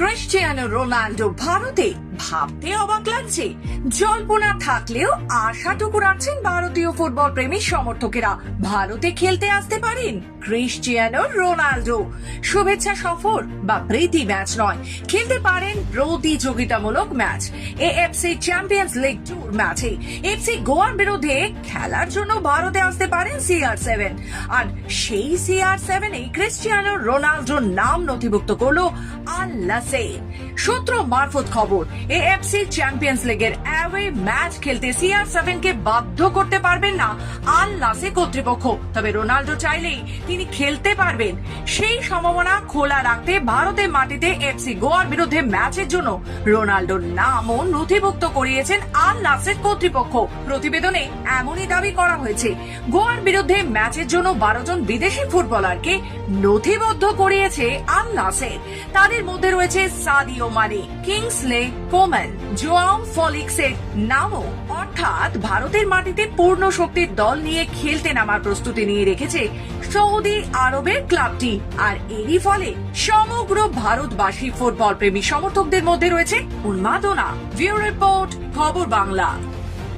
Cristiano Ronaldo ভারতে, ভাবতে অবাক লাগছে। জল্পনা থাকলেও আশাটুকু রাখছেন ভারতীয় ফুটবল প্রেমী সমর্থকেরা, ভারতে খেলতে আসতে পারেন ক্রিস্টিয়ানো রোনাল্ডো। শুভেচ্ছা সফর বা প্রীতি ম্যাচ নয়, খেলতে পারেন প্রতিযোগিতামূলক match. AFC champions league tour ম্যাচে এফসি গোয়ার বিরুদ্ধে খেলার জন্য ভারতে আসতে পারেন CR7। আর সেই CR7-এ ক্রিস্টিয়ানো রোনাল্ডোর নাম নথিভুক্ত করলো আল নাসের। সূত্র মারফত খবর, এএফসি চ্যাম্পিয়ন্স লিগের অ্যাওয়ে ম্যাচ খেলতে CR7-কে বাধ্য করতে পারবেন না আল নাসের কর্তৃপক্ষ, তবে রোনাল্ডো চাইলেই তিনি খেলতে পারবেন। সেই সম্ভাবনা খোলা রাখতে ভারতের মাটিতে এফসি গোয়ার বিরুদ্ধে ম্যাচের জন্য রোনাল্ডোর নামও নথিভুক্ত করিয়েছেন আল নাসের কর্তৃপক্ষ। প্রতিবেদনে এমনই দাবি করা হয়েছে, গোয়ার বিরুদ্ধে ম্যাচের জন্য 12 জন বিদেশি ফুটবলারকে নথিবদ্ধ করিয়েছে আল নাসের। তাদের মধ্যে রয়েছে Sadio Mane, Kingsley come on, Joao ফেলিক্সের নামও। অর্থাৎ ভারতের মাটিতে পূর্ণ শক্তির দল নিয়ে খেলতে নামার প্রস্তুতি নিয়ে রেখেছে সৌদি আরবের ক্লাবটি। আর এরই ফলে সমগ্র ভারতবাসী ফুটবল প্রেমী সমর্থকদের মধ্যে রয়েছে উন্মাদনা। ব্যুরো রিপোর্ট, খবর বাংলা।